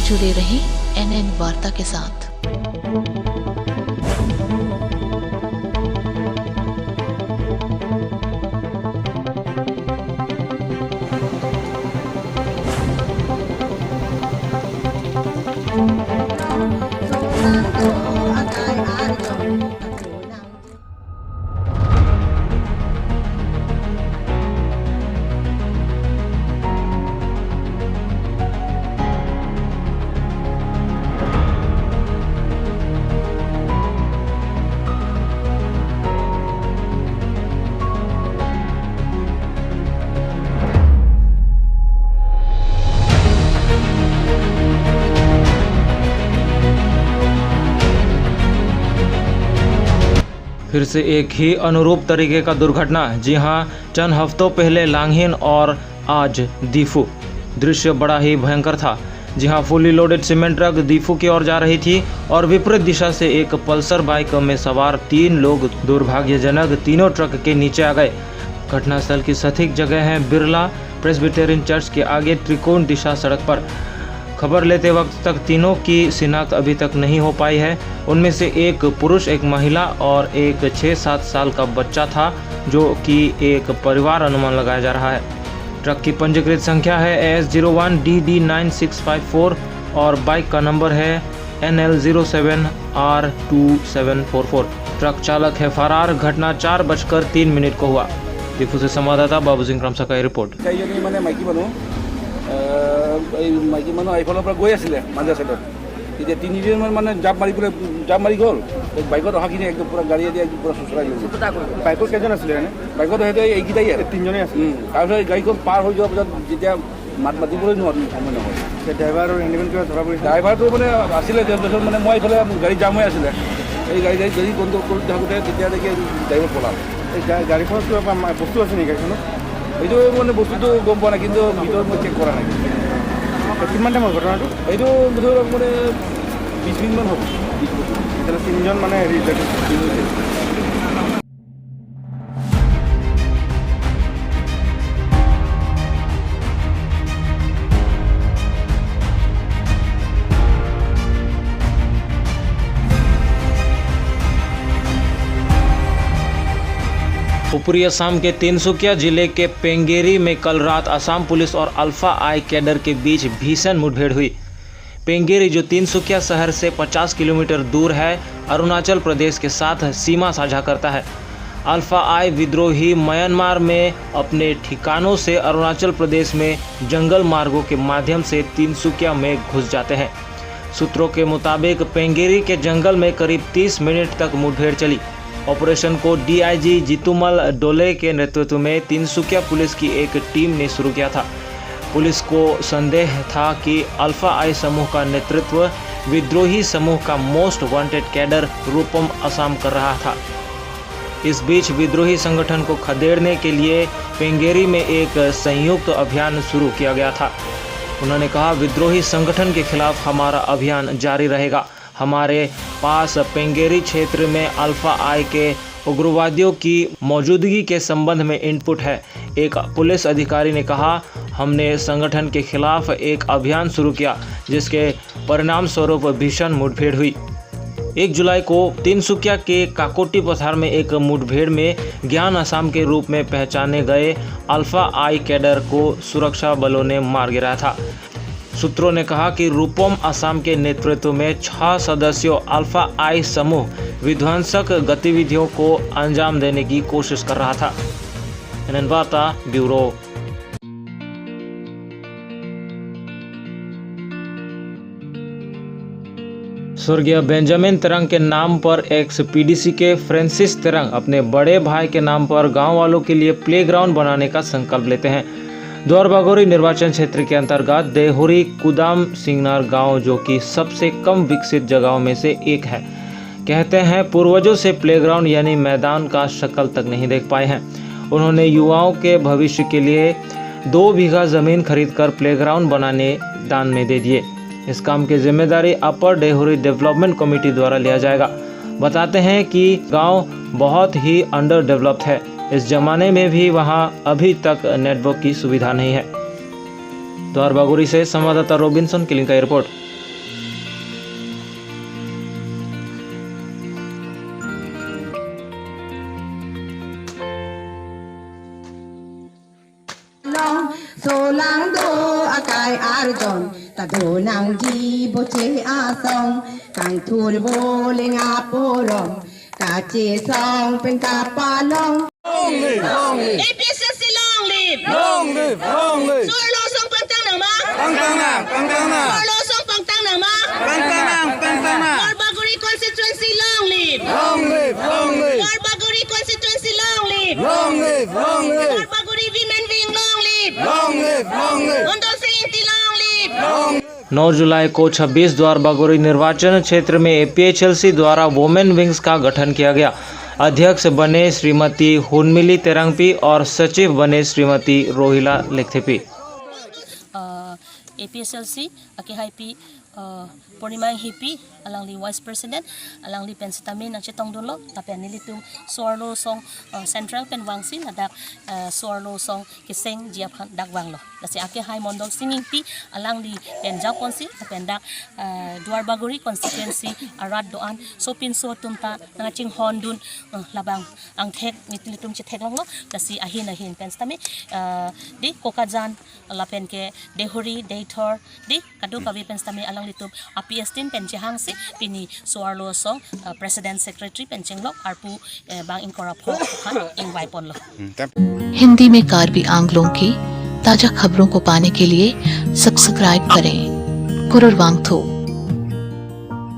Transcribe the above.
जुड़े रहें NN वार्ता के साथ। फिर से एक ही अनुरूप तरीके का दुर्घटना। जी हां, चंद हफ्तों पहले लांगहिन और आज दीफू। दृश्य बड़ा ही भयंकर था। जी हां, fully loaded cement truck Diphu की ओर जा रही थी और विपरीत दिशा से एक पल्सर बाइक में सवार 3 लोग दुर्भाग्यजनक तीनों ट्रक के नीचे आ गए। घटनास्थल की सटीक जगह है बिरला प्रेस्बिटेरियन चर्च के आगे त्रिकोण दिशा सड़क पर। खबर लेते वक्त तक तीनों की शिनाख्त अभी तक नहीं हो पाई है। उनमें से एक पुरुष, एक महिला और एक 6-7 साल का बच्चा था, जो कि एक परिवार अनुमान लगाया जा रहा है। ट्रक की पंजीकृत संख्या है AS01DD9654 और बाइक का नंबर है NL07R2744। ट्रक चालक है फरार। घटना 4:03 को हुआ। दीफू से संवाददाता बाबू सिंह क्रमशा का रिपोर्ट। माइकी मानुह आइफाলৰ পৰা গৈ আছিলে মাজা চাইডত, তেতিয়া 3জন মানে জাপ মাৰি গ'ল। বাইকত অহাখিনি একদম পুৰা গাড়ীয়ে দিয়ে একদম পুৰা চুচৰাই লৈ গ'ল। বাইকত কেইজন আছিলে এনে? বাইকত সিহঁতে এইকেইটাই 3জনেই আছিল। তাৰপিছত গাড়ীখন পাৰ হৈ যোৱাৰ পিছত যেতিয়া মাতিবলৈ সময় নহয়, ড্ৰাইভাৰ আৰু হেণ্ডিমেন কিবা ধৰা পৰিছে। ড্ৰাইভাৰটো মানে আছিলে, তাৰপিছত মানে মই এইফালে গাড়ী জাম হৈ আছিলে, এই গাড়ী কণ্ট্ৰল কৰি থাকোঁতে তেতিয়া দেখি ড্ৰাইভাৰ পলাল। এই গাড়ীখনত কিবা বস্তু আছে নেকি গাড়ীখনত? এইটো মানে বস্তুটো গম পোৱা নাই, কিন্তু ভিতৰত মই চেক কৰা নাই। কিমান টাইম হ'ল ঘটনাটো? এইটো ধৰক মানে 20 মিনিটমান হ'ব। এতিয়া 3জন মানে ऊपरी असम के तिनसुकिया जिले के पेंगेरी में कल रात असम पुलिस और अल्फा आई कैडर के बीच भीषण मुठभेड़ हुई। पेंगेरी, जो तिनसुकिया शहर से 50 किलोमीटर दूर है, अरुणाचल प्रदेश के साथ सीमा साझा करता है। अल्फा आई विद्रोही म्यांमार में अपने ठिकानों से अरुणाचल प्रदेश में जंगल मार्गों के माध्यम से तिनसुकिया में घुस जाते हैं। सूत्रों के मुताबिक पेंगेरी के जंगल में करीब 30 मिनट तक मुठभेड़ चली। ऑपरेशन को DIG जितुमल डोले के नेतृत्व में तिनसुकिया पुलिस की एक टीम ने शुरू किया था। पुलिस को संदेह था कि अल्फा आई समूह का नेतृत्व विद्रोही समूह का मोस्ट वांटेड कैडर रूपम असम कर रहा था। इस बीच विद्रोही संगठन को खदेड़ने के लिए पेंगेरी में एक संयुक्त अभियान शुरू किया गया था। उन्होंने कहा, विद्रोही संगठन के खिलाफ हमारा अभियान जारी रहेगा। हमारे पास पेंगेरी क्षेत्र में अल्फा आई के उग्रवादियों की मौजूदगी के संबंध में इनपुट है। एक पुलिस अधिकारी ने कहा, हमने संगठन के खिलाफ एक अभियान शुरू किया, जिसके परिणाम स्वरूप भीषण मुठभेड़ हुई। 1 जुलाई को तिनसुकिया के काकोटी पथार में एक मुठभेड़ में ज्ञान असम के रूप में पहचाने गए अल्फा आई कैडर को सुरक्षा बलों ने मार गिराया था। सूत्रों ने कहा कि रूपम असम के नेतृत्व में 6 सदस्यों अल्फा आई समूह विध्वंसक गतिविधियों को अंजाम देने की कोशिश कर रहा था। NN वार्ता ब्यूरो। स्वर्गीय बेंजामिन तेरंग के नाम पर एक्स PDC के फ्रांसिस तेरंग अपने बड़े भाई के नाम पर गांव वालों के लिए प्लेग्राउंड बनाने का संकल्प लेते हैं। द्वारबागोरी निर्वाचन क्षेत्र के अंतर्गत देहुरी कुदाम सिंगनार गांव, जो कि सबसे कम विकसित जगहों में से एक है, कहते हैं पूर्वजों से प्लेग्राउंड यानी मैदान का शक्ल तक नहीं देख पाए हैं। उन्होंने युवाओं के भविष्य के लिए 2 बीघा जमीन खरीदकर प्लेग्राउंड बनाने दान में दे दिए। इस काम की जिम्मेदारी अपर डेहुरी डेवलपमेंट कमेटी द्वारा लिया जाएगा। बताते हैं कि गांव बहुत ही अंडर डेवलप्ड है। इस जमाने में भी वहां अभी तक नेटवर्क की सुविधा नहीं है। द्वारबागोरी से संवाददाता रॉबिन्सन किलिंग का report. Cô nàng di bố chế a song càng thua bố lên a bố rong cả chế song bên cả ba long APSC long live! Long live, long live. Suarlo song pantang na ma! Pangtang na. Suarlo song pantang na ma! Pangtang na. Morbaguri constituency long live! Long live, long live. Morbaguri constituency long live! Long live, long live. Morbaguri women wing long live! Long live, long live. Ondol Sainti long live! 9 जुलाई को 26 द्वार बागोरी निर्वाचन क्षेत्र में APHLC द्वारा women wings का गठन किया गया। अध्यक्ष बने श्रीमती हुनमिली तेरंगपी और सचिव बने Shrimati Rohilla लेखथेपी। APSLC akihapi Purnima Hipi alangli Vice President alangli pensitamin ang chetong dulo tapi anilitum Suarlo song Central penwangsi nadak Suarlo song kiseng jiap dakwang lo kasi akihai mondol singing pi alangli penjau konsi tapi andak Duar Baguri constituency arad doan so pinso tunta ngaching hondun labang ang thek nitilitum chetek long lo kasi ahin pensitami di Kokajan lapen ke dehuri deitor di kadu kawi pensitami alang litum APS10 penjehang si pini Suarlo song President Secretary penjenglok arpu bang inkorapho han ingwaipon lo। Hindi में कार्बी आंग्लों की ताज़ा खबरों को पाने के लिए subscribe करें कुरुर वांगथो।